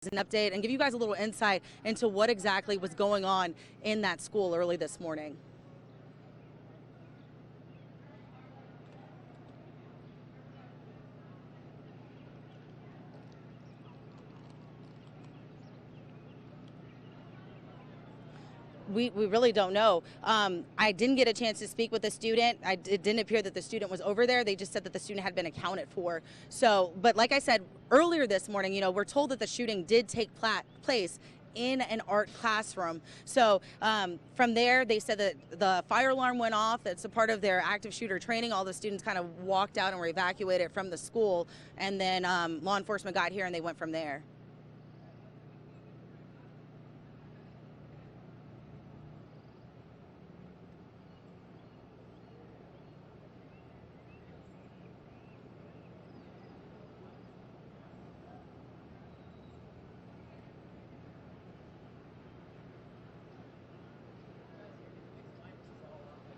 an update and give you guys a little insight into what exactly was going on in that school early this morning. We really don't know. I didn't get a chance to speak with the student. It didn't appear that the student was over there. They just said that the student had been accounted for. So, but like I said earlier this morning, we're told that the shooting did take place in an art classroom. So from there, they said that the fire alarm went off. That's a part of their active shooter training. All the students kind of walked out and were evacuated from the school. And then law enforcement got here and they went from there.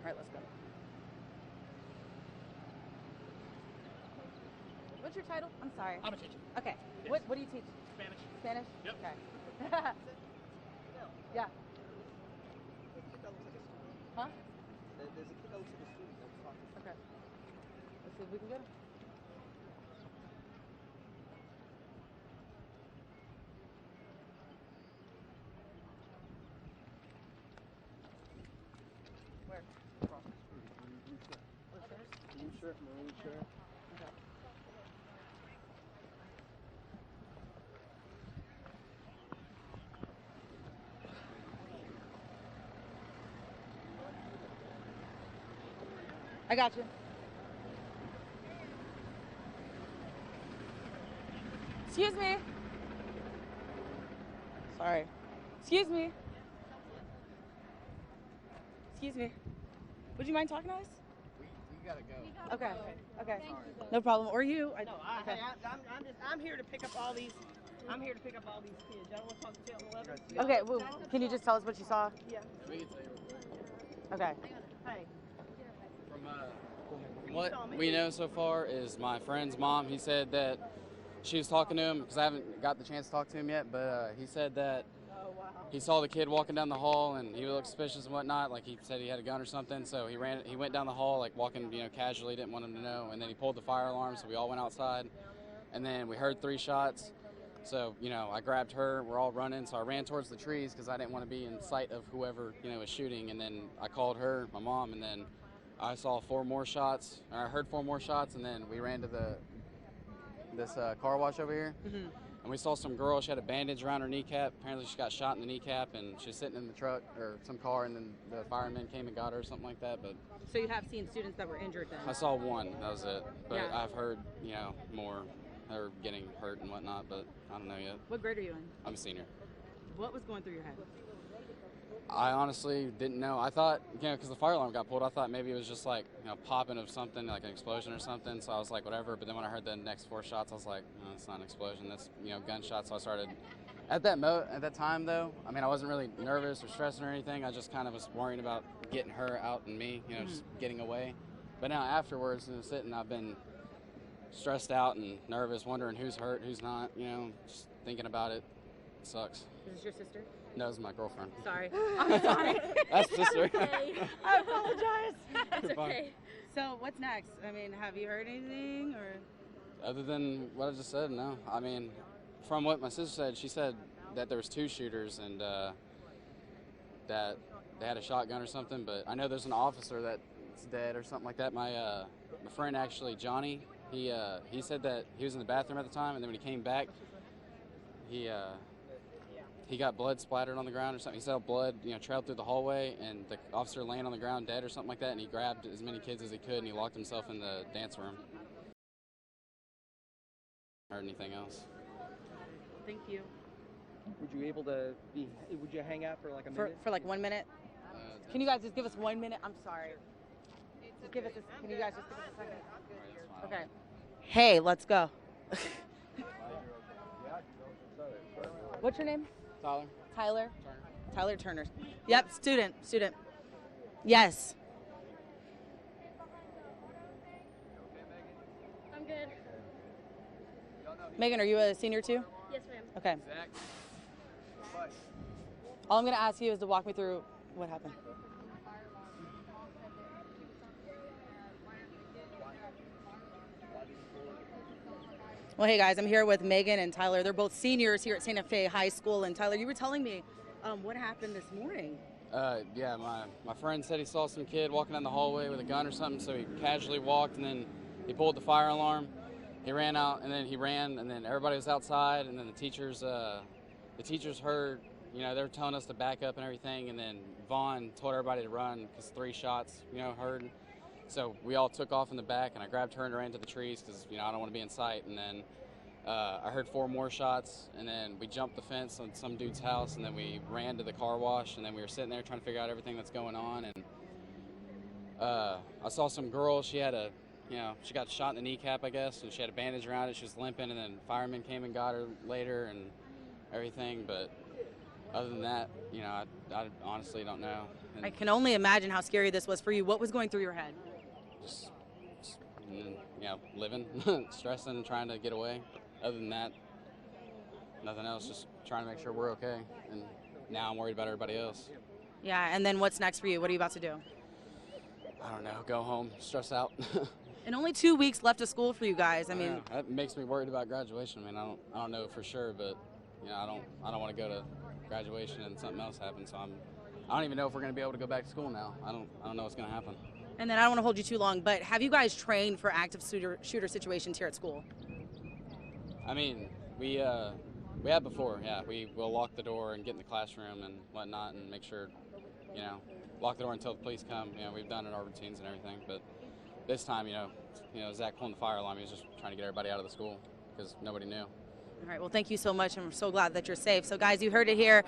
All right, let's go. What's your title? I'm sorry. I'm a teacher. Okay. Yes. What do you teach? Spanish. Spanish? Yep. Okay. Yeah. Huh? There's a kid out to the student that was talking. Okay. Let's see if we can get him. Where? Maroon shirt, maroon shirt. Okay. I got you. Excuse me. Sorry. Excuse me. Excuse me. Would you mind talking to us? We gotta go. Okay. Okay. No problem. Or you? No, Okay. I'm here to pick up all these. I'm here to pick up all these kids. Y'all want to talk to 11? Okay. Well, can you just tell us what you saw? Yeah. We can tell you real quick. Okay. Hey. From what we know so far is my friend's mom. He said that she was talking to him because I haven't got the chance to talk to him yet, but he said that Oh wow. he saw the kid walking down the hall and he looked suspicious and whatnot. Like he said he had a gun or something, so he went down the hall like walking, casually, didn't want him to know. And then he pulled the fire alarm, so we all went outside. And then we heard 3 shots. So, I grabbed her, we're all running, so I ran towards the trees because I didn't want to be in sight of whoever, was shooting. And then I called her, my mom, and then I saw 4 more shots, or I heard 4 more shots, and then we ran to this car wash over here. Mm-hmm. And we saw some girl, she had a bandage around her kneecap. Apparently she got shot in the kneecap, and she was sitting in the truck, or some car, and then the firemen came and got her or something like that. But So you have seen students that were injured then? I saw one, that was it. But Yeah. I've heard, more. They're getting hurt and whatnot, but I don't know yet. What grade are you in? I'm a senior. What was going through your head? I honestly didn't know. I thought, because the fire alarm got pulled, I thought maybe it was just like, popping of something, like an explosion or something. So I was like, whatever. But then when I heard the next 4 shots, I was like, no, it's not an explosion. That's, gunshots. So I started, at that time though, I wasn't really nervous or stressing or anything. I just kind of was worrying about getting her out and me, just getting away. But now afterwards, sitting, I've been stressed out and nervous, wondering who's hurt, who's not, just thinking about it. It sucks. Is this your sister? No, it's my girlfriend. Sorry. I'm sorry. That's sister. I apologize. It's okay. So what's next? Have you heard anything or? Other than what I just said, no. From what my sister said, she said that there was 2 shooters and that they had a shotgun or something. But I know there's an officer that's dead or something like that. My friend actually, Johnny, he said that he was in the bathroom at the time, and then when he came back, he got blood splattered on the ground or something. He saw blood, trailed through the hallway, and the officer laying on the ground dead or something like that, and he grabbed as many kids as he could, and he locked himself in the dance room. Heard anything else? Thank you. Would you hang out for like a minute? For like 1 minute? Can you guys just give us 1 minute? I'm sorry. Just give us can you guys just give us a second? Okay. Hey, let's go. What's your name? Tyler? Tyler? Turner. Tyler Turner. Yep, student. Yes. I'm good. Megan, are you a senior too? Yes, ma'am. Okay. All I'm going to ask you is to walk me through what happened. Well, hey guys, I'm here with Megan and Tyler. They're both seniors here at Santa Fe High School. And Tyler, you were telling me what happened this morning. Yeah, my friend said he saw some kid walking down the hallway with a gun or something, so he casually walked, and then he pulled the fire alarm. He ran out, and then he ran, and then everybody was outside, and then the teachers heard, they were telling us to back up and everything, and then Vaughn told everybody to run because 3 shots, heard. So we all took off in the back, and I grabbed her and ran to the trees because, I don't want to be in sight, and then I heard 4 more shots, and then we jumped the fence on some dude's house, and then we ran to the car wash, and then we were sitting there trying to figure out everything that's going on. And I saw some girl. She had she got shot in the kneecap, I guess, and she had a bandage around it. She was limping, and then firemen came and got her later and everything. But other than that, I honestly don't know. And I can only imagine how scary this was for you. What was going through your head? just living, stressing, trying to get away. Other than that, nothing else, just trying to make sure we're okay. And now I'm worried about everybody else. Yeah, and then what's next for you? What are you about to do? I don't know, go home, stress out. And only 2 weeks left of school for you guys. I mean, know. That makes me worried about graduation. I mean, I don't know for sure, but I don't want to go to graduation and something else happens. So I don't even know if we're going to be able to go back to school now. I don't know what's going to happen. and then I don't want to hold you too long, but have you guys trained for active shooter situations here at school? I mean, we had before, yeah. We will lock the door and get in the classroom and whatnot and make sure, lock the door until the police come. We've done it in our routines and everything, but this time, Zach pulling the fire alarm, he was just trying to get everybody out of the school because nobody knew. All right, well, thank you so much. I'm so glad that you're safe. So, guys, you heard it here.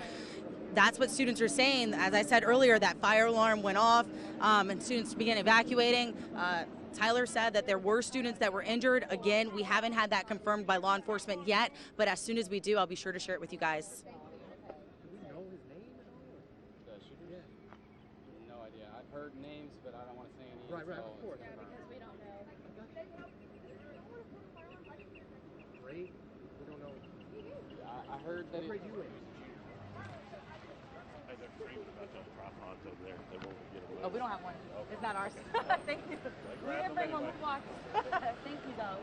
That's what students are saying. As I said earlier, that fire alarm went off and students began evacuating. Tyler said that there were students that were injured. Again, we haven't had that confirmed by law enforcement yet, but as soon as we do, I'll be sure to share it with you guys. Do we know his name? The shooter? Yeah. No idea. I've heard names, but I don't want to say any. Right, of course. Yeah, because we don't know. Grade? We don't know. I heard that What grade you in? Hey, they're screaming about those tripods over there. They won't get away. Oh, we don't have one. It's not ours. Thank you. We grab didn't them bring one. anyway. We'll walk. Thank you, though.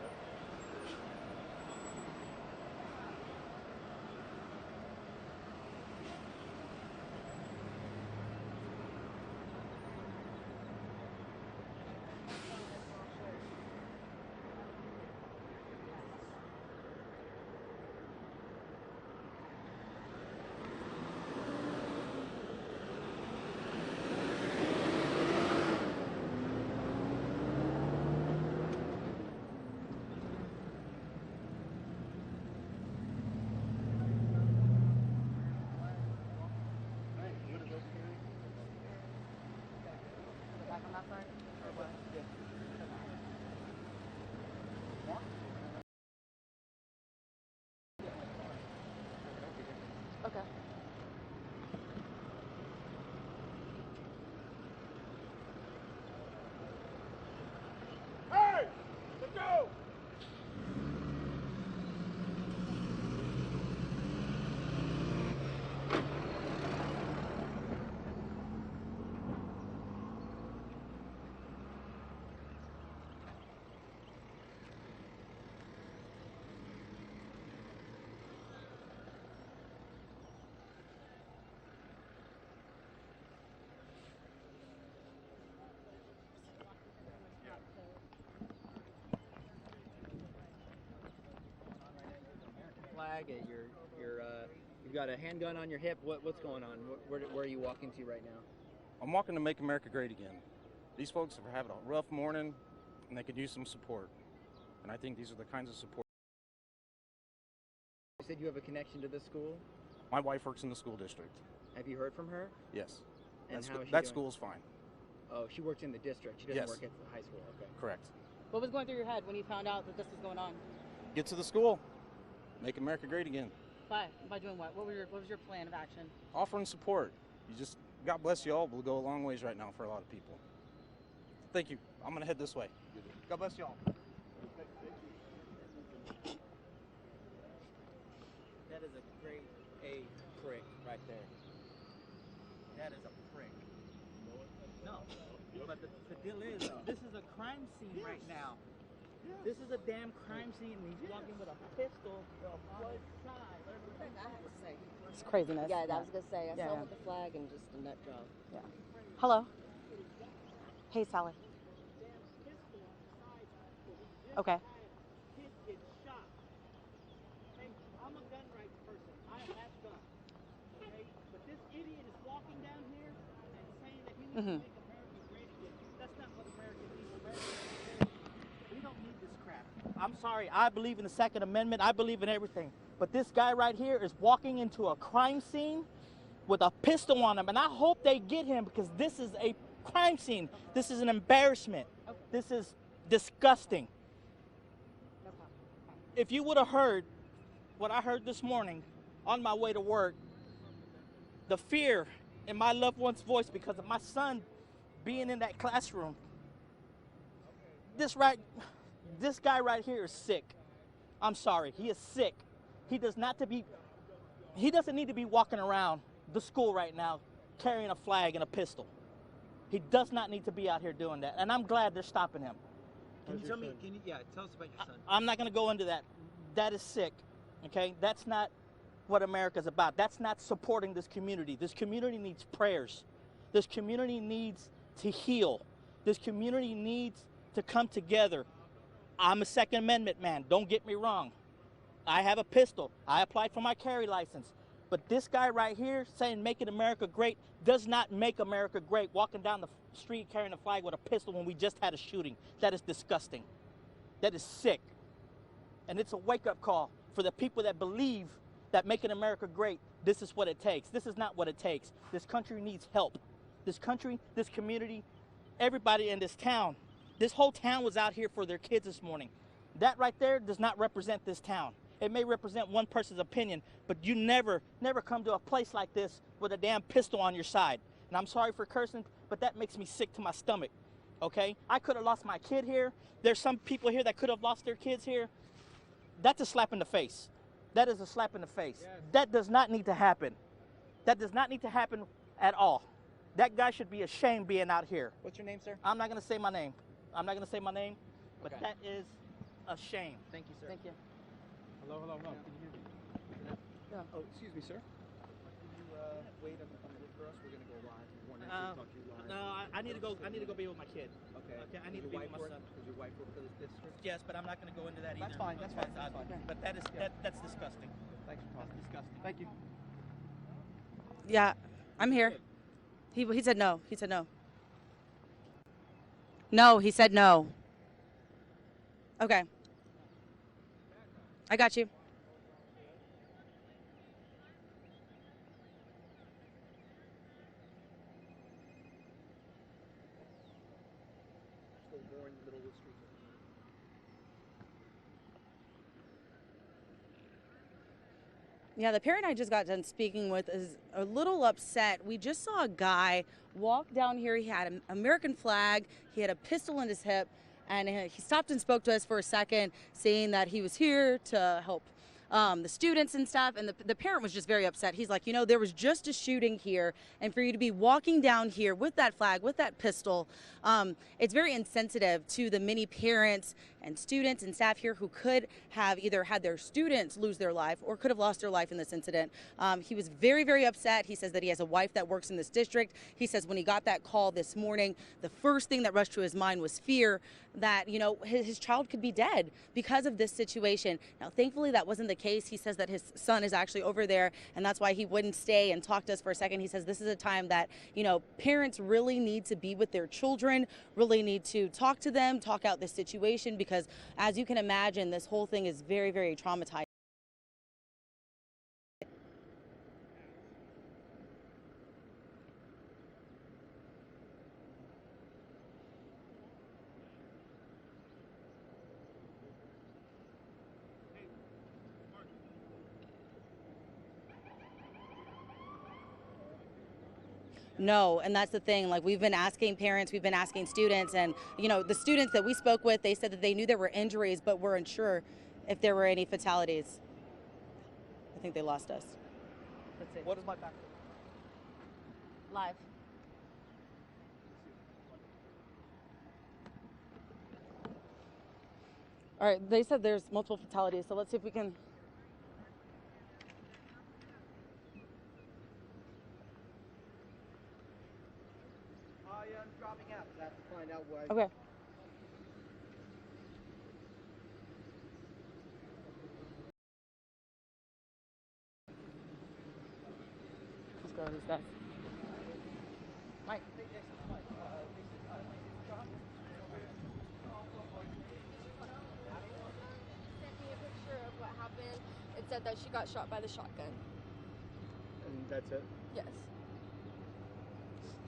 Back on that side? Or what? Okay. Hey! Let's go! Flag. You've got a handgun on your hip. What's going on? Where are you walking to right now? I'm walking to Make America Great Again. These folks are having a rough morning, and they could use some support. And I think these are the kinds of support. You said you have a connection to this school. My wife works in the school district. Have you heard from her? Yes. And That's- how is she that doing? school's fine. Oh, she works in the district. She doesn't Yes. work at the high school. Okay. Correct. What was going through your head when you found out that this was going on? Get to the school. Make America Great Again. By doing what? What was your plan of action? Offering support. God bless you all. Will go a long ways right now for a lot of people. Thank you. I'm going to head this way. God bless you all. That is a grade A prick right there. That is a prick. No, but the deal is, this is a crime scene right now. This is a damn crime scene, and he's walking with a pistol on his side. It's craziness. Yeah, I was gonna say, I Yeah, saw yeah. with the flag and just a nut job. Yeah. Hello. Hey, Sally. Okay. Kids get shot. Hey, I'm a gun rights person. I have guns. Okay? But this idiot is walking down here and saying that he needs to make America great again. That's not what America needs. We don't need this crap. I'm sorry. I believe in the Second Amendment. I believe in everything. But this guy right here is walking into a crime scene with a pistol on him. And I hope they get him, because this is a crime scene. This is an embarrassment. This is disgusting. If you would have heard what I heard this morning on my way to work, the fear in my loved one's voice because of my son being in that classroom, this guy right here is sick. I'm sorry, he is sick. He doesn't need to be walking around the school right now carrying a flag and a pistol. He does not need to be out here doing that, and I'm glad they're stopping him. Can you tell me? Tell us about your son. I'm not going to go into that. That is sick, okay? That's not what America's about. That's not supporting this community. This community needs prayers. This community needs to heal. This community needs to come together. I'm a Second Amendment man. Don't get me wrong. I have a pistol. I applied for my carry license. But this guy right here saying making America great does not make America great, walking down the street carrying a flag with a pistol when we just had a shooting. That is disgusting. That is sick. And it's a wake-up call for the people that believe that making America great, this is what it takes. This is not what it takes. This country needs help. This country, this community, everybody in this town, this whole town was out here for their kids this morning. That right there does not represent this town. It may represent one person's opinion, but you never come to a place like this with a damn pistol on your side. And I'm sorry for cursing, but that makes me sick to my stomach, okay? I could have lost my kid here. There's some people here that could have lost their kids here. That's a slap in the face. That is a slap in the face. Yes. That does not need to happen. That does not need to happen at all. That guy should be ashamed being out here. What's your name, sir? I'm not going to say my name. But Okay. that is a shame. Thank you, sir. Thank you. Hello. Can you hear me? Yeah. Oh, excuse me, sir. Can you wait on the hold for us? We're gonna go live. We want to talk to you live. No, I need to go. I need to go be with my kid. Okay. I need to be with my son. Does your wife work for this district? Yes, but I'm not going to go into that That's either. fine. That's fine. But that's disgusting. Thanks for That's talking. disgusting. Thank you. Yeah, I'm here. He said no. He said no. No, he said no. Okay. I got you. Still more in the middle of the street. Yeah, the parent I just got done speaking with is a little upset. We just saw a guy walk down here. He had an American flag. He had a pistol in his hip. And he stopped and spoke to us for a second, saying that he was here to help the students and stuff. And the parent was just very upset. He's like, there was just a shooting here. And for you to be walking down here with that flag, with that pistol, it's very insensitive to the many parents and students and staff here who could have either had their students lose their life or could have lost their life in this incident. He was very, very upset. He says that he has a wife that works in this district. He says when he got that call this morning, the first thing that rushed to his mind was fear that, his child could be dead because of this situation. Now, thankfully, that wasn't the case. He says that his son is actually over there, and that's why he wouldn't stay and talk to us for a second. He says this is a time that, parents really need to be with their children, really need to talk to them, talk out this situation, because as you can imagine, this whole thing is very, very traumatizing. No, and that's the thing. Like, we've been asking parents, we've been asking students, and the students that we spoke with, they said that they knew there were injuries, but weren't sure if there were any fatalities. think they lost us. That's it. What is my back? Live. All right, they said there's multiple fatalities, so let's see if we can. I'm dropping out. I have to find out why. Okay. Let's go to these guys. Mike. Sent me a picture of what happened. It said that she got shot by the shotgun. And that's it. Yes.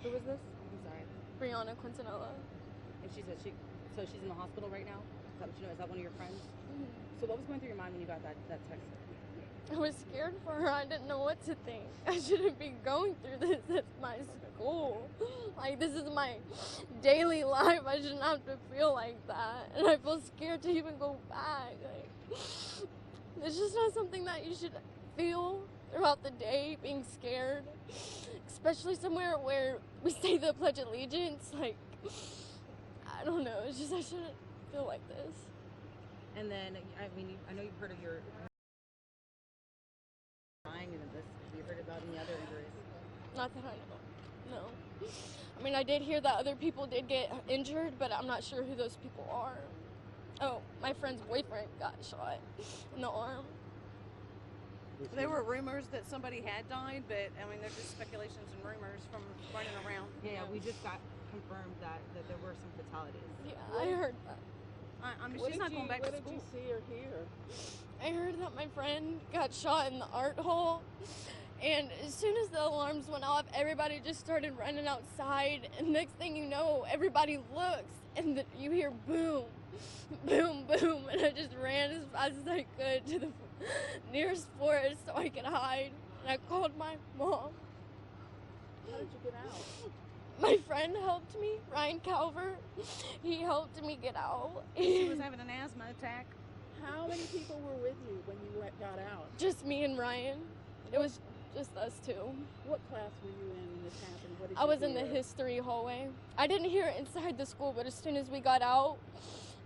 Who was this? I'm sorry. Brianna Quintanilla. And she said so she's in the hospital right now? Is that what you know? Is that one of your friends? Mhm. So what was going through your mind when you got that text? I was scared for her. I didn't know what to think. I shouldn't be going through this at my school. Like, this is my daily life. I shouldn't have to feel like that. And I feel scared to even go back. Like, it's just not something that you should feel throughout the day, being scared. Especially somewhere where we say the Pledge of Allegiance. Like, I don't know. It's just I shouldn't feel like this. And then, I mean, I know you've heard of your dying and this. Have you heard about any other injuries? Not that I know. No. I mean, I did hear that other people did get injured, but I'm not sure who those people are. Oh, my friend's boyfriend got shot in the arm. There were rumors that somebody had died, but I mean, there's just speculations and rumors from running around. Yeah, we just got confirmed that there were some fatalities. Yeah, I heard that. I mean, she's not going back to school. What did you see or hear? I heard that my friend got shot in the art hall, and as soon as the alarms went off, everybody just started running outside, and next thing you know, everybody looks, and you hear boom, boom, boom, and I just ran as fast as I could to the nearest forest so I could hide, and I called my mom. How did you get out? My friend helped me, Ryan Calvert. He helped me get out. She was having an asthma attack. How many people were with you when you got out? Just me and Ryan. It was just us two. What class were you in when this happened? What did I you was in the hear? history hallway. I didn't hear it inside the school, but as soon as we got out,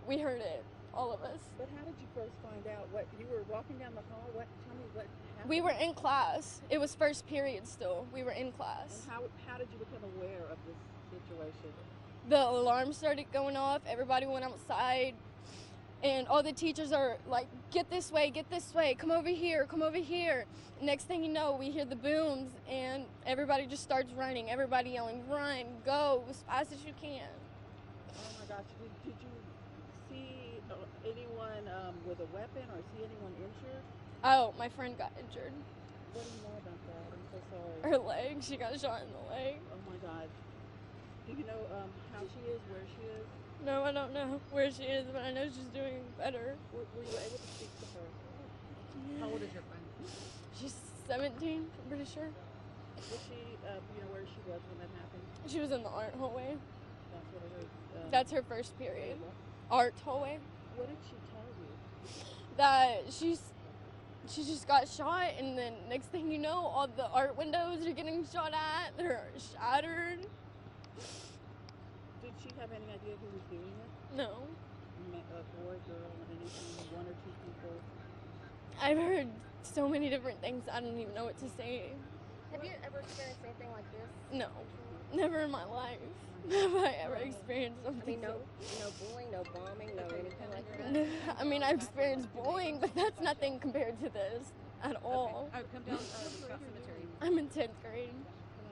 we heard it, all of us. But how did you first find out? What you were walking down the hall? Tell me what happened. We were in class. It was first period still. We were in class. And how did you become aware of this situation? The alarm started going off. Everybody went outside. And all the teachers are like, get this way, come over here, come over here. Next thing you know, we hear the booms and everybody just starts running. Everybody yelling, run, go, as fast as you can. Oh my gosh, did you see anyone with a weapon or see anyone injured? Oh, my friend got injured. What do you know about that? I'm so sorry. Her leg, she got shot in the leg. Oh my God. Do you know how she is, where she is? No, I don't know where she is, but I know she's doing better. Were you able to speak to her? How old is your friend? She's 17, I'm pretty sure. Was she, where she was when that happened? She was in the art hallway. That's what it is. That's her first period. Art hallway. What did she tell you? That she just got shot, and then next thing you know, all the art windows are getting shot at. They're shattered. Did she have any idea who was doing it? No. A boy, girl, anything? One or two people? I've heard so many different things. I don't even know what to say. Have you ever experienced anything like this? No, never in my life have I ever experienced I something. mean, no bullying, no bombing, no anything like that? I mean, I've experienced bullying, but that's nothing compared to this at all. Oh, come down to Scott Cemetery. I'm in 10th grade.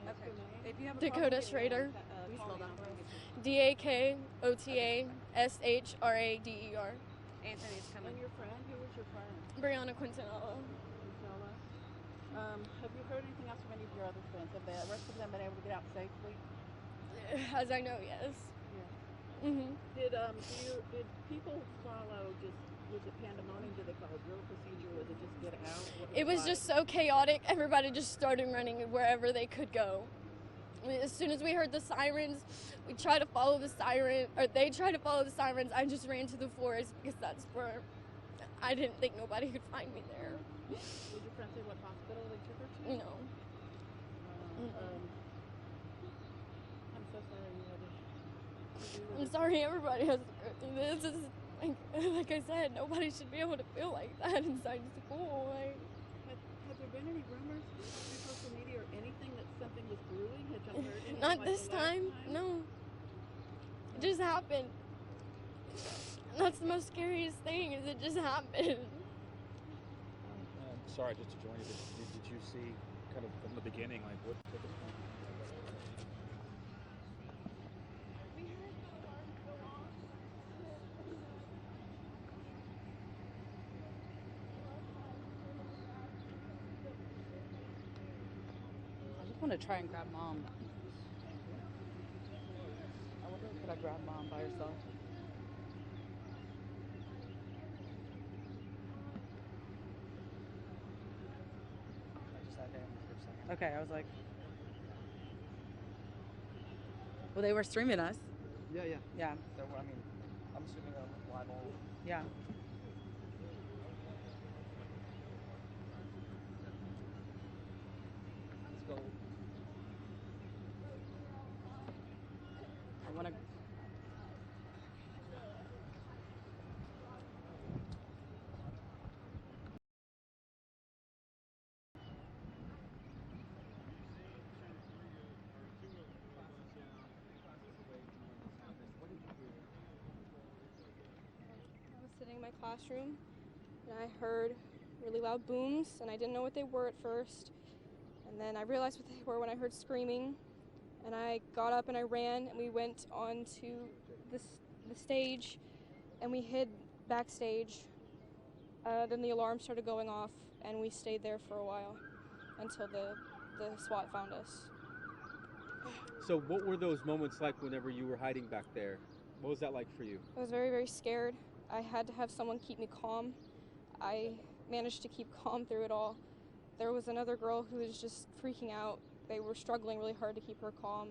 Okay. If you have a Dakota problem, Schrader. call me. DAKOTASHRADER. Anthony's coming. And your friend? Who was your friend? Brianna Quintanilla. Michelle? Have you heard anything else from any of your other friends? Have the rest of them been able to get out safely? As I know, yes. Yeah. Hmm. Did people follow was it pandemonium? Did they follow drill procedure? Was it just get out? What It was like? just so chaotic. Everybody just started running wherever they could go. As soon as we heard the sirens, we tried to follow the siren, or they tried to follow the sirens. I just ran to the forest because that's where I didn't think nobody could find me there. Did your friend say what hospital they took her to? No. I'm so sorry you had to do I'm this. sorry everybody has to go through this. It's like I said, nobody should be able to feel like that inside school. Has there been any rumors through social media or anything that something was brewing? Had y'all heard anything Not like this the last time. No. It just happened. And that's the most scariest thing, is it just happened. Sorry, just to join you, did you see kind of from the beginning, like what took us from? I just want to try and grab Mom. I wonder could I grab Mom by herself? I just had to end for a second. Okay, I was like, well, they were streaming us. Yeah. Yeah, So I mean, I'm assuming I'm live all. yeah. Let's go. I want to. I was sitting in my classroom and I heard really loud booms, and I didn't know what they were at first. And then I realized what they were when I heard screaming. And I got up and I ran, and we went on to the stage, and we hid backstage. Then the alarm started going off, and we stayed there for a while until the SWAT found us. So what were those moments like whenever you were hiding back there? What was that like for you? I was very, very scared. I had to have someone keep me calm. I managed to keep calm through it all. There was another girl who was just freaking out. They were struggling really hard to keep her calm.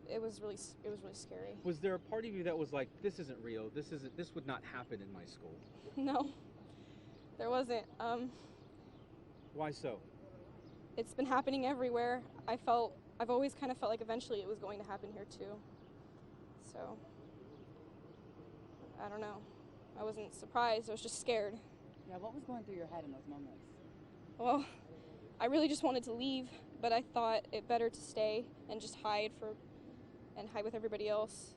It was really scary. Was there a part of you that was like, this isn't real, this would not happen in my school? No, there wasn't. Why so? It's been happening everywhere. I've always kind of felt like eventually it was going to happen here too. So, I don't know. I wasn't surprised, I was just scared. Yeah, what was going through your head in those moments? Well, I really just wanted to leave, but I thought it better to stay and just hide with everybody else.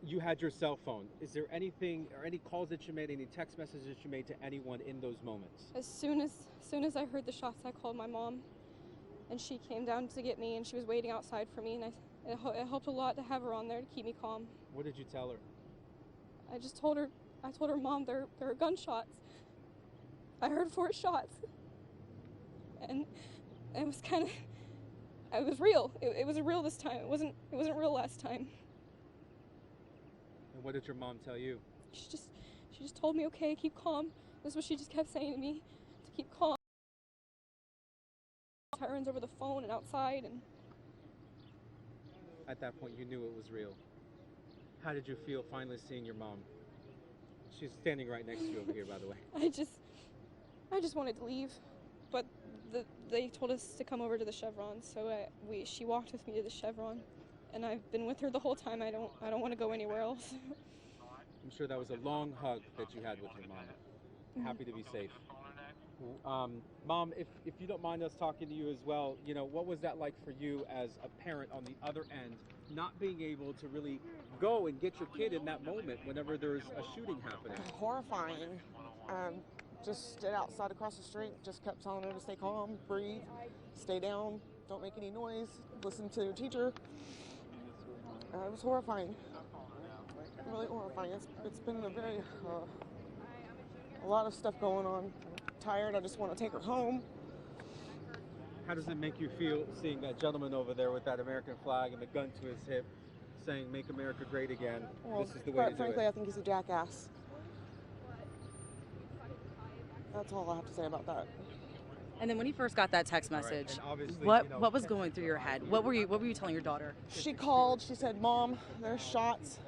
You had your cell phone. Is there anything or any calls that you made, any text messages you made to anyone in those moments? As soon as I heard the shots, I called my mom, and she came down to get me, and she was waiting outside for me, and it helped a lot to have her on there to keep me calm. What did you tell her? I told her, Mom, there are gunshots. I heard 4 shots. And it was it was real. It was real this time. It wasn't real last time. And what did your mom tell you? She just told me, okay, keep calm. This is what she just kept saying to me, to keep calm. Sirens over the phone and outside, and At that point, you knew it was real. How did you feel finally seeing your mom? She's standing right next to you over here, by the way. I just wanted to leave, but they told us to come over to the Chevron, so she walked with me to the Chevron, and I've been with her the whole time. I don't want to go anywhere else. I'm sure that was a long hug that you had with your mom. Happy to be safe. Mom, if you don't mind us talking to you as well, what was that like for you as a parent on the other end, not being able to really go and get your kid in that moment whenever there's a shooting happening? Horrifying. Just stood outside across the street, just kept telling her to stay calm, breathe, stay down, don't make any noise, listen to your teacher. It was horrifying. Really horrifying. It's been a lot of stuff going on. I'm tired, I just want to take her home. How does it make you feel seeing that gentleman over there with that American flag and the gun to his hip saying, "Make America great again"? Well, this is the way quite to do frankly, it. I think he's a jackass. That's all I have to say about that. And then when you first got that text message, obviously, what was going through your head? What were you telling your daughter? She called, she said, "Mom, there's shots."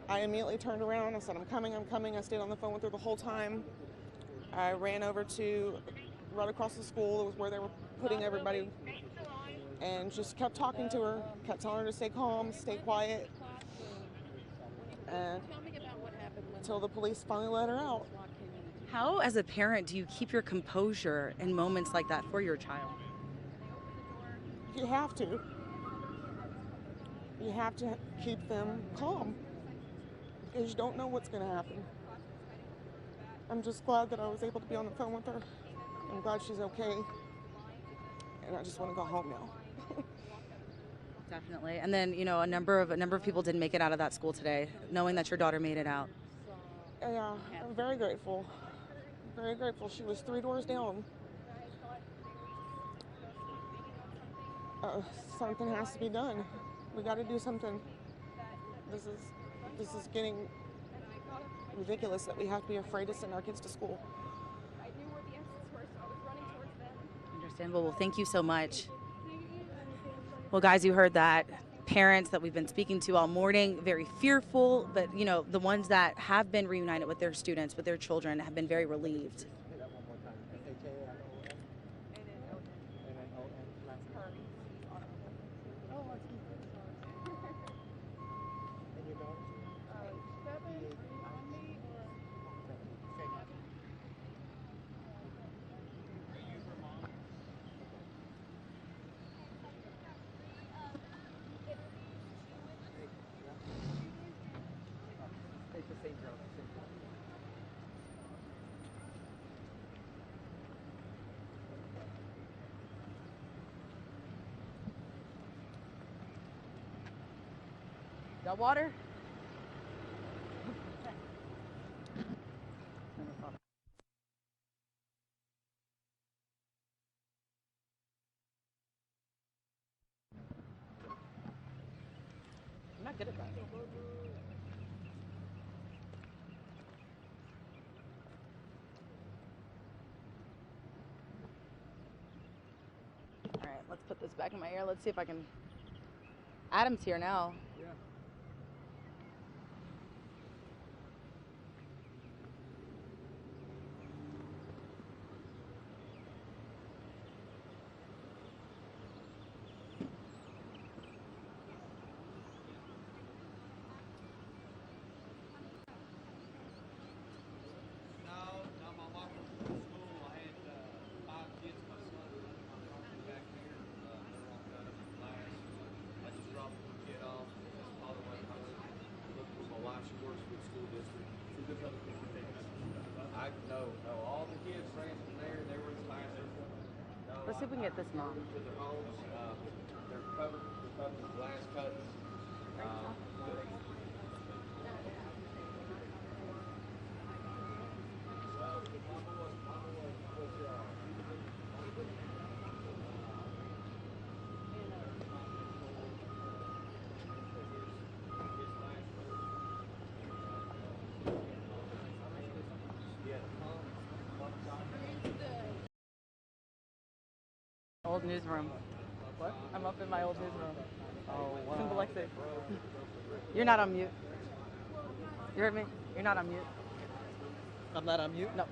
I immediately turned around. I said, I'm coming, I'm coming. I stayed on the phone with her the whole time. I ran over to right across the school. It was where they were putting everybody, and just kept talking to her, kept telling her to stay calm, stay quiet, and Tell me about what happened until the police finally let her out. How, as a parent, do you keep your composure in moments like that for your child? You have to. You have to keep them calm because you don't know what's going to happen. I'm just glad that I was able to be on the phone with her. I'm glad she's okay. And I just want to go home now. Definitely. And then, you know, a number of people didn't make it out of that school today, knowing that your daughter made it out. Yeah, I'm very grateful. Very grateful. She was 3 doors down. Something has to be done. We got to do something. This is getting ridiculous that we have to be afraid to send our kids to school. Understandable. Well, thank you so much. Well, guys, you heard that. Parents that we've been speaking to all morning, very fearful, but, you know, the ones that have been reunited with their students, with their children, have been very relieved. Got water? I'm not good at that. All right, let's put this back in my ear. Let's see if I can. Adam's here now. Yeah. Let's see if we can get this mom. To their homes. They're covered with glass cuttings. Old newsroom. What? I'm up in my old newsroom. Oh, wow. It's in Biloxi. You're not on mute. You heard me? You're not on mute. I'm not on mute? No.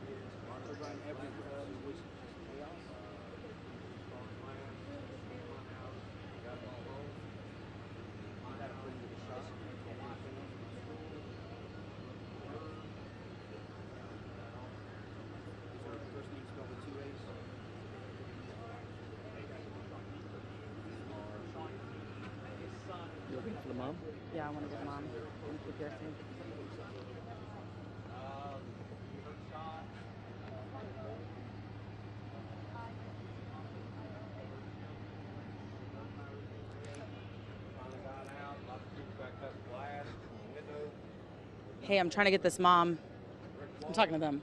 You looking for the mom? Yeah, I want to get mom. Thank you, Piercing. Hey, I'm trying to get this mom. I'm talking to them.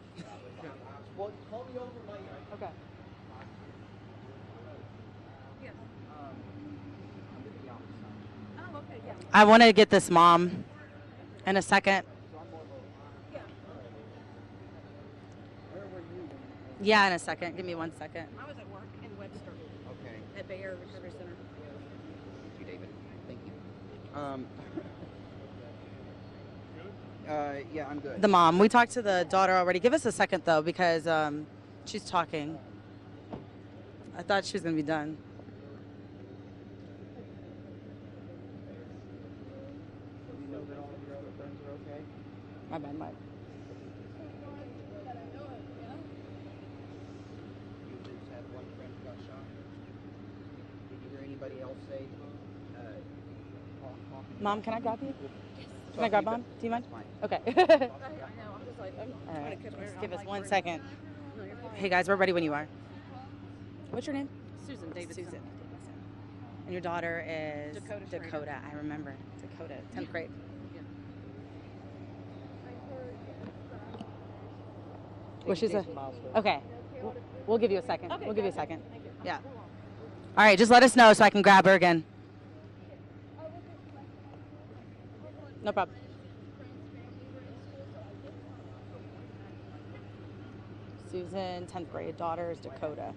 Well, call me over my. Okay. Oh, okay, yeah. I want to get this mom in a second. Yeah, in a second. Give me 1 second. I was at work in Webster Okay. at Bay Area Recovery Center. Thank you, David. Thank you. Yeah, I'm good. The mom. We talked to the daughter already. Give us a second though, because she's talking. I thought she was gonna be done. You know that all of your other friends are okay? My bad, Mike. You just had one friend who got shot. Did you hear anybody else say? Mom, can I grab you? Can I Talk grab to you, Mom? Do you mind? Fine. Okay. I know. I was like, I'm All trying right. to catch my. Just I'm give us like, 1 second. No, you're fine. Hey guys, we're ready when you are. What's your name? Susan Davidson. Susan. And your daughter is Dakota Schrader. Dakota. I remember Dakota, 10th grade. Well, she's a okay. We'll give you a second. Okay, We'll give you a gotcha. second. Thank you. Yeah. All right, just let us know so I can grab her again. No problem. Susan, 10th grade. Daughter is Dakota.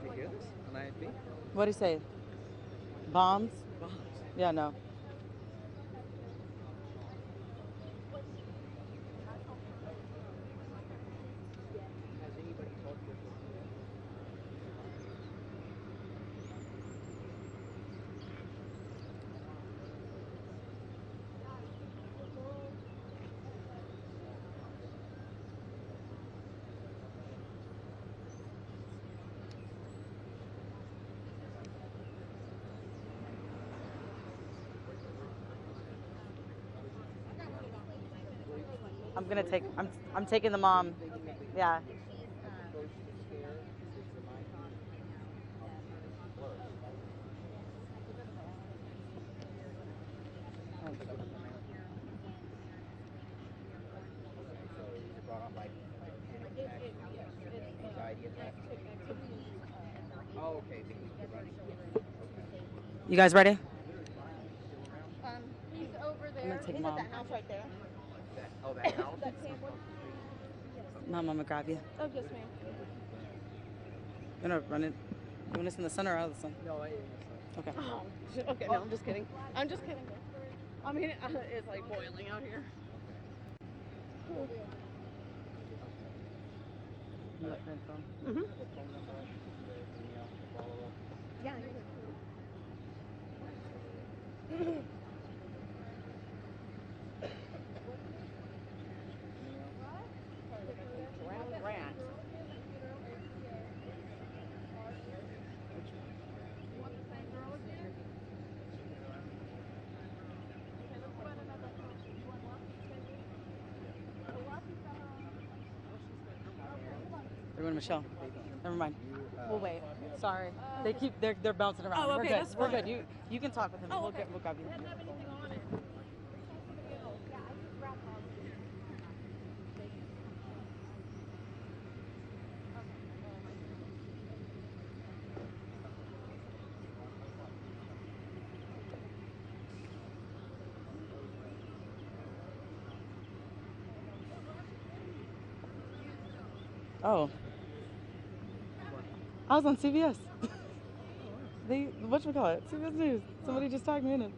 Did you hear this on IFB? What do you say? Bombs? Bombs. Yeah, no. Has anybody talked to you? I'm taking the mom. Yeah. Brought on like panic attacks, anxiety attacks. Oh, okay. Because you're running. Okay. You guys ready? He's over I'm there. gonna take mom. That house right there. Oh, that house? Mom, I'm gonna grab you. Oh, yes, ma'am. I'm gonna run it. You want us in the sun or out of the sun? No, I. Okay. Oh, okay, no, I'm just kidding. I'm just kidding. I mean, it's like boiling out here. Mm-hmm. Yeah. Drowned rat. They're going to Michelle. Never mind. We'll wait. Sorry. They're bouncing around. Oh, We're okay, good. that's We're fine. good. You can talk with him. Oh, We'll okay. we'll grab you. Doesn't have anything on it. Oh. I was on CBS. Whatchamacallit? CBS News. Somebody just tagged me in it.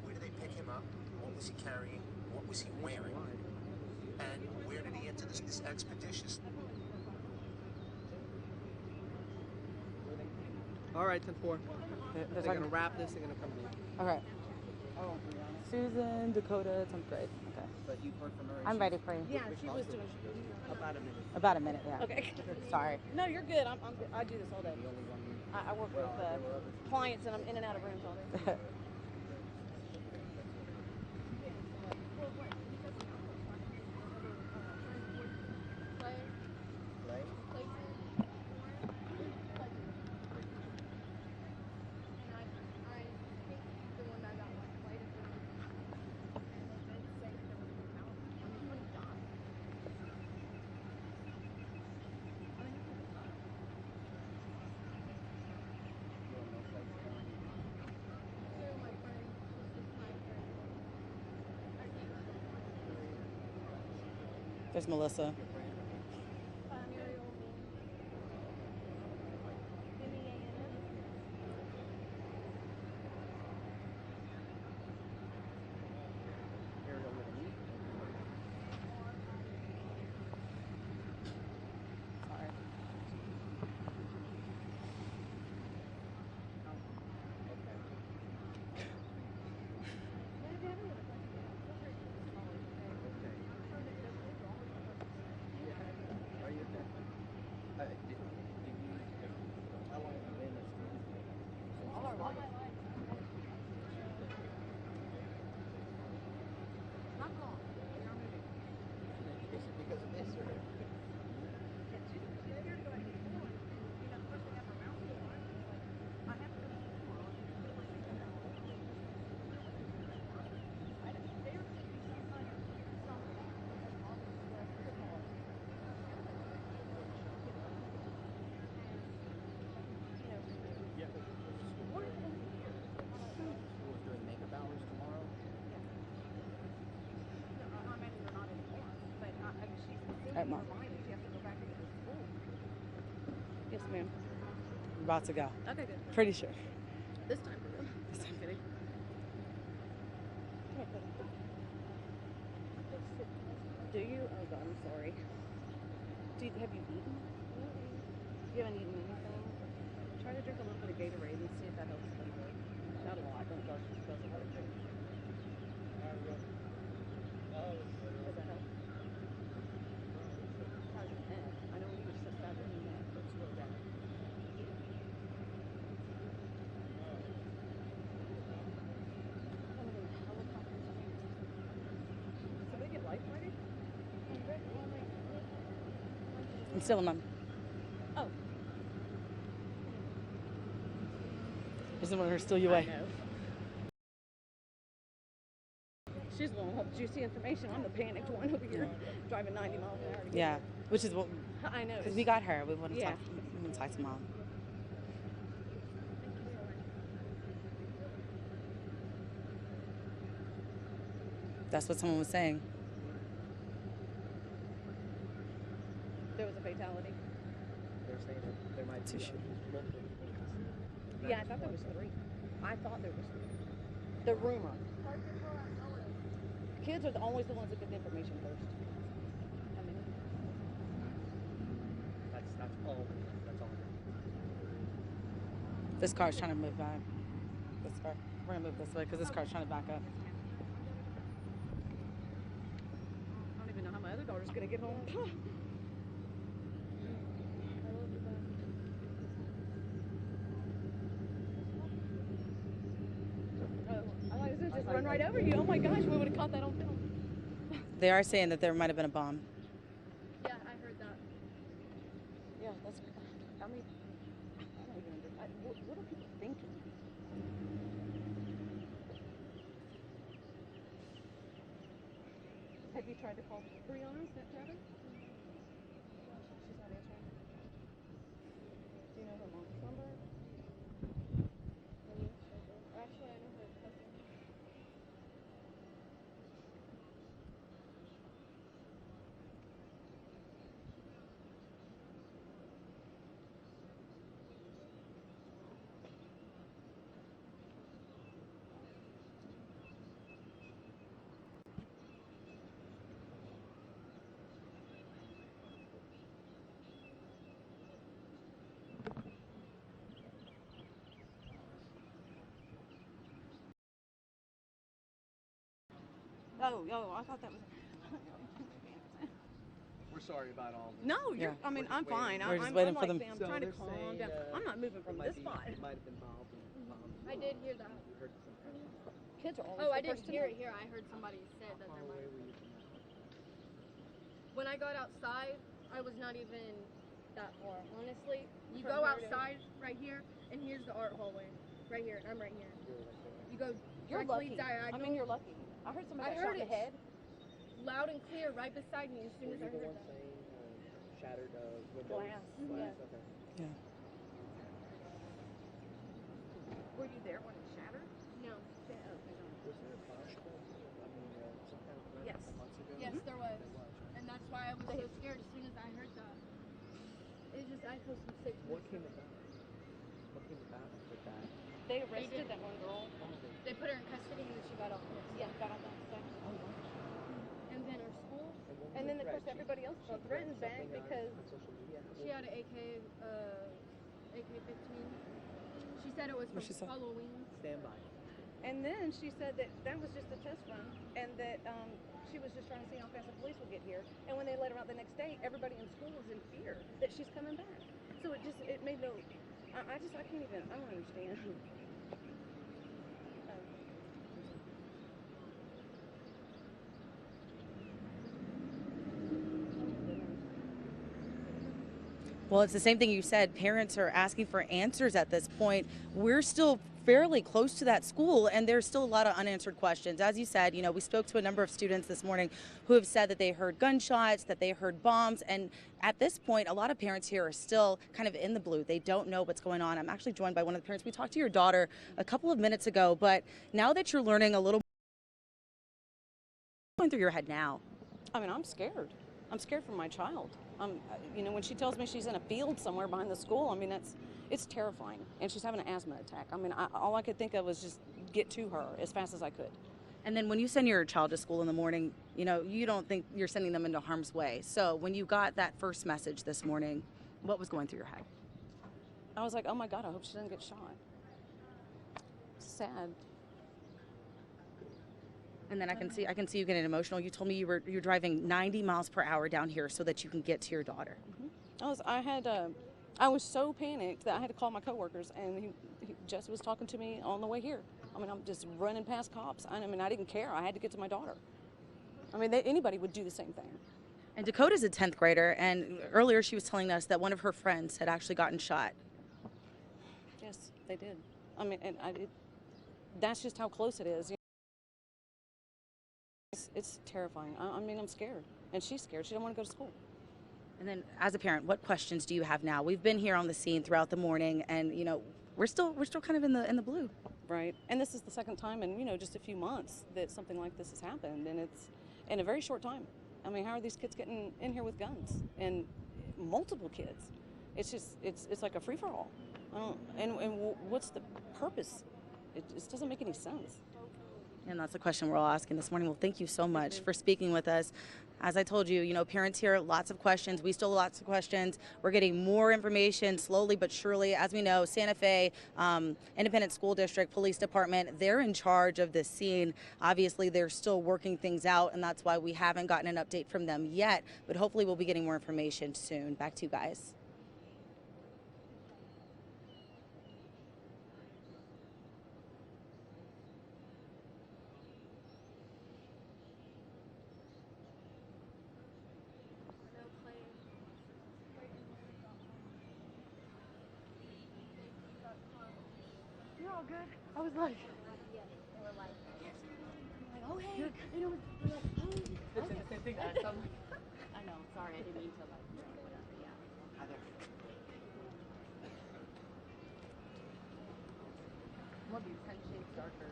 Where did they pick him up? What was he carrying? What was he wearing? And where did he enter this expeditious? All right, 10-4. They're talking- gonna wrap this. They're gonna come to you. Okay. Susan, Dakota, 10th grade. Okay. But you've heard from her. I'm ready for you. Yeah, she was doing About a minute. About a minute, yeah. Okay. Sorry. No, you're good. I'm good. I do this all day. I work with clients and I'm in and out of rooms all day. There's Melissa. Right, Mom. Yes, ma'am. I'm about to go. Okay, good. Pretty sure. This time. This time. Kidding. Do you? Oh God, I'm sorry. Have you eaten? You haven't eaten anything? Try to drink a little bit of Gatorade and see if that helps a little bit. Not a lot. Don't go. It doesn't hurt. Does that help? How's your neck? I know you were so bad in your neck. It's really bad. So they get life ready? I'm still in Mom. Oh. I just don't want her to steal you I away. know. She's the one with juicy information. I'm the panicked one over here, driving 90 miles an hour. To get Yeah, here. which is what. I know. Because we got her. We want to Yeah. talk to Mom. That's what someone was saying. there was a fatality. They're saying that there might be multiple victims. Yeah, I thought there was 3. I thought there was 3. The rumor. Kids are always the ones that get the information first. I mean, That's all. That's all. This car's trying to move back. This car. We're gonna move this way because this car's trying to back up. I don't even know how my other daughter's gonna get home. I was gonna just run right over you. Oh my gosh, we would have caught that on film. They are saying that there might have been a bomb. Yeah, I heard that. Yeah, that's. I mean, I don't even understand. What are people thinking? Have you tried to call Brianna, stepdaughter? She's not answering. Do you know her mom's number? Actually, I know her cousin. Oh, I thought that was. We're sorry about all this. No, you're. Yeah. I mean, I'm fine. We're just I'm waiting like, for them. I'm trying to calm down. I'm not moving from this spot. It might have been bombed. I did hear that. You heard some kind of. Kids are always Oh, the I didn't first to hear know. it here. I heard somebody say that How there far away might. were you from that? When I got outside, I was not even that far. Honestly, you From go here to- outside right here, and here's the art hallway. Right here, and I'm right here. You go You're directly lucky. diagonal. I mean, you're lucky. I heard somebody I got shot heard in the it. head. Loud and clear, right beside me. As soon Were as you I the heard one that. saying shattered windows? Glass. Glass. Yeah. Okay. Yeah. Were you there when it shattered? No. Was there a possible? I mean, some kind of threat Yes. a couple months ago? Yes, there was. There was. And that's why I was so scared as soon as I heard that. It just, I feel some sick. What came about? What came about with that? They arrested that one girl. They put her in custody and then she got off. Yeah, got on that stuff. And then her school, And then, of course, everybody else felt threatened back because On social media? she had an AK-15. She said it was What'd she say? from Halloween. Stand by. And then she said that that was just a test run, and that she was just trying to see how fast the police would get here. And when they let her out the next day, everybody in school was in fear that she's coming back. So it made no. I can't even. I don't understand. Well, it's the same thing you said. Parents are asking for answers at this point. We're still fairly close to that school, and there's still a lot of unanswered questions. As you said, we spoke to a number of students this morning who have said that they heard gunshots, that they heard bombs, and at this point, a lot of parents here are still kind of in the blue. They don't know what's going on. I'm actually joined by one of the parents. We talked to your daughter a couple of minutes ago, but now that you're learning a little, what's going through your head now? I mean, I'm scared. I'm scared for my child. When she tells me she's in a field somewhere behind the school, I mean, it's terrifying. And she's having an asthma attack. I mean, all I could think of was just get to her as fast as I could. And then when you send your child to school in the morning, you don't think you're sending them into harm's way. So when you got that first message this morning, what was going through your head? I was like, oh my God, I hope she doesn't get shot. Sad. And then I can see you getting emotional. You told me you're driving 90 miles per hour down here so that you can get to your daughter. I was so panicked that I had to call my coworkers, and Jesse was talking to me on the way here. I mean, I'm just running past cops. I didn't care. I had to get to my daughter. I mean, anybody would do the same thing. And Dakota's a 10th grader, and earlier she was telling us that one of her friends had actually gotten shot. Yes, they did. I mean, that's just how close it is. It's terrifying. I'm scared, and she's scared. She don't want to go to school. And then, as a parent, what questions do you have now? We've been here on the scene throughout the morning, and we're still kind of in the blue. Right. And this is the second time in just a few months that something like this has happened, and it's in a very short time. I mean, how are these kids getting in here with guns? And multiple kids. It's just it's like a free for all. What's the purpose? It just doesn't make any sense. And that's the question we're all asking this morning. Well, thank you so much for speaking with us. As I told you, parents here, lots of questions. We still have lots of questions. We're getting more information slowly but surely. As we know, Santa Fe Independent School District Police Department, they're in charge of this scene. Obviously, they're still working things out, and that's why we haven't gotten an update from them yet. But hopefully we'll be getting more information soon. Back to you guys. You're all good. I was like, oh hey, and it was like, oh, okay. Same thing. I know. Sorry, I didn't mean to like, whatever. Yeah. Hi there. What be 10 shades darker?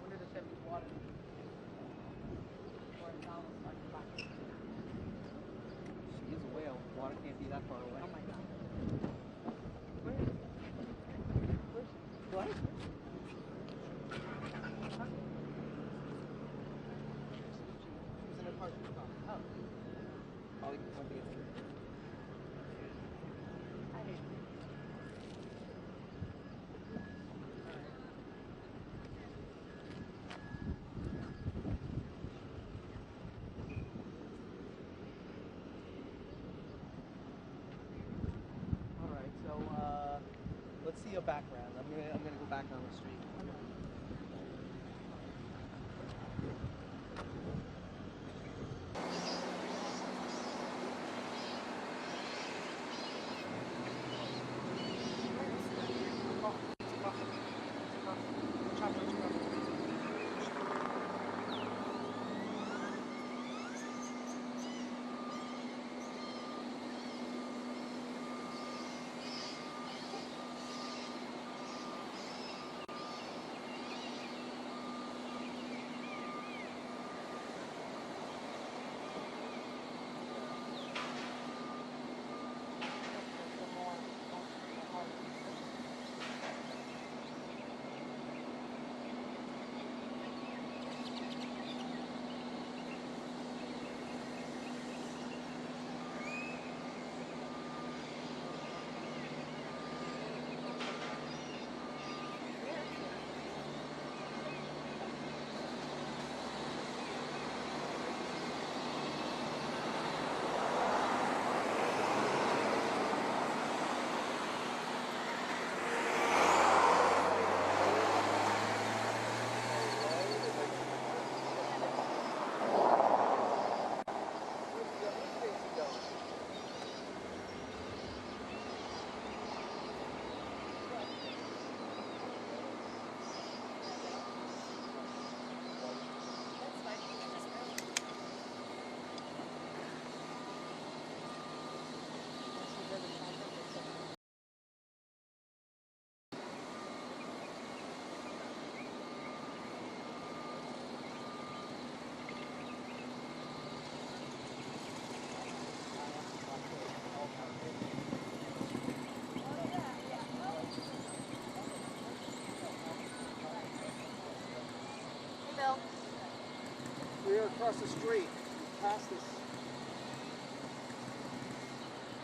Wonder if that means water. She is a whale. Water can't be that far away. Oh my God. What? She was in her partner's car. Oh. Oh, you want to get through. All right, so let's see your background. I'm gonna go back on the street. We're across the street, past this.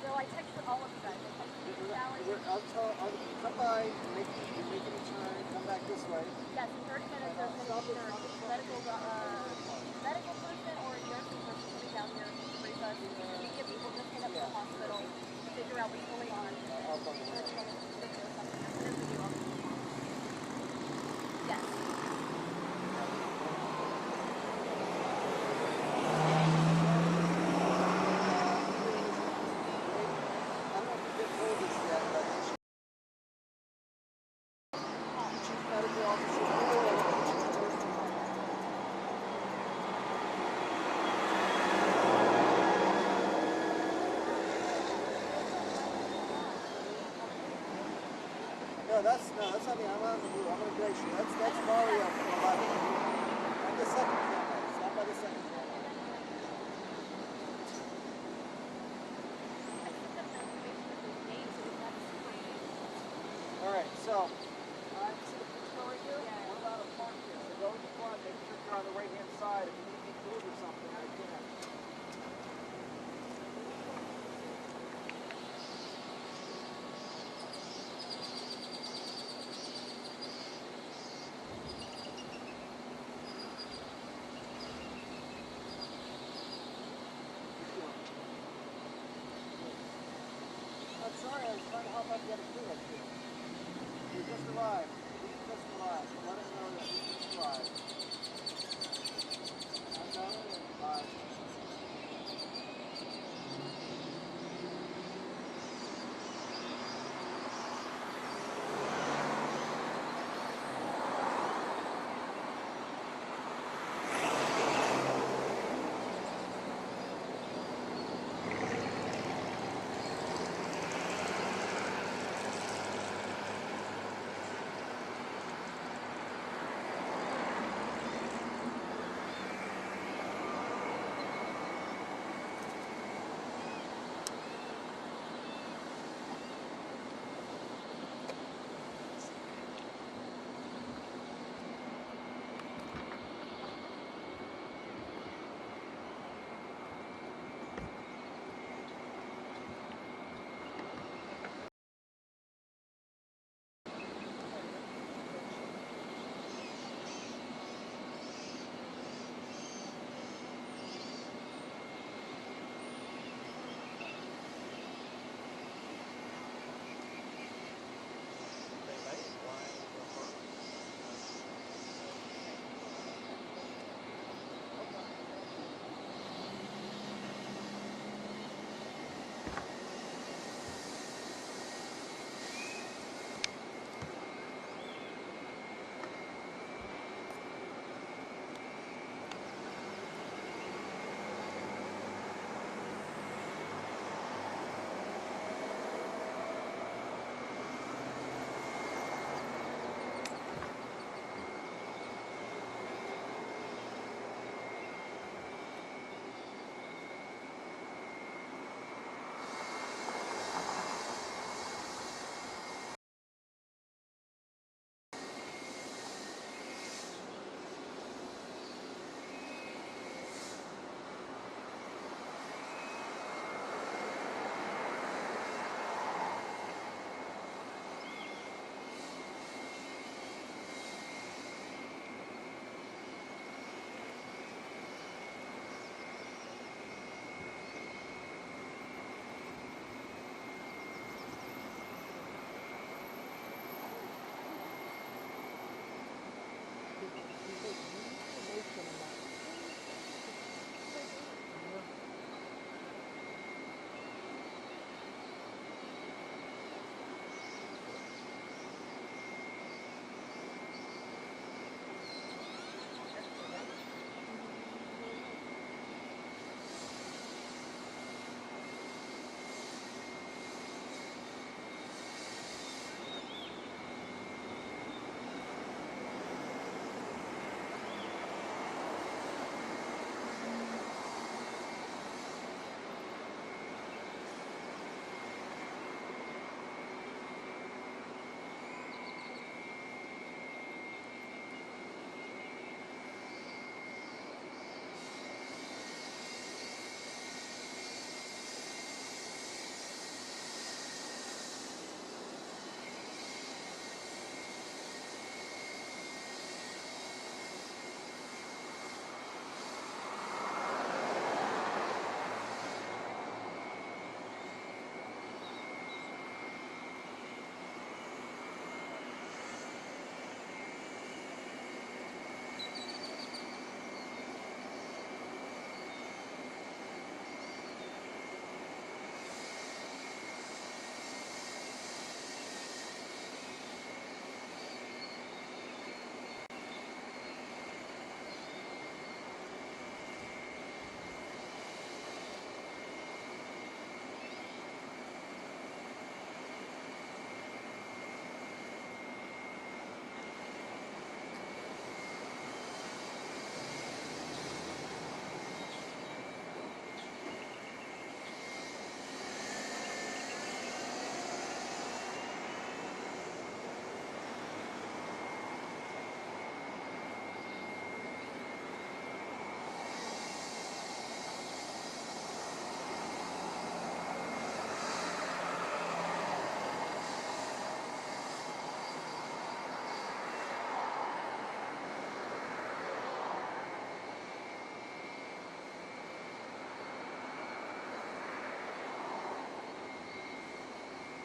So I texted all of you guys. I texted you, Sally. I'll come by, make a turn, come back this way. Yes, in 30 minutes there's going to be either a medical person or a nursing person coming down here to brief us. Immediate people just came up to the hospital to figure out what's going on. Yes. No, that's not me. I'm on the blue. I'm on the gray shirt. That's Mario from 11. the second camera. Stop by the second camera. All right, so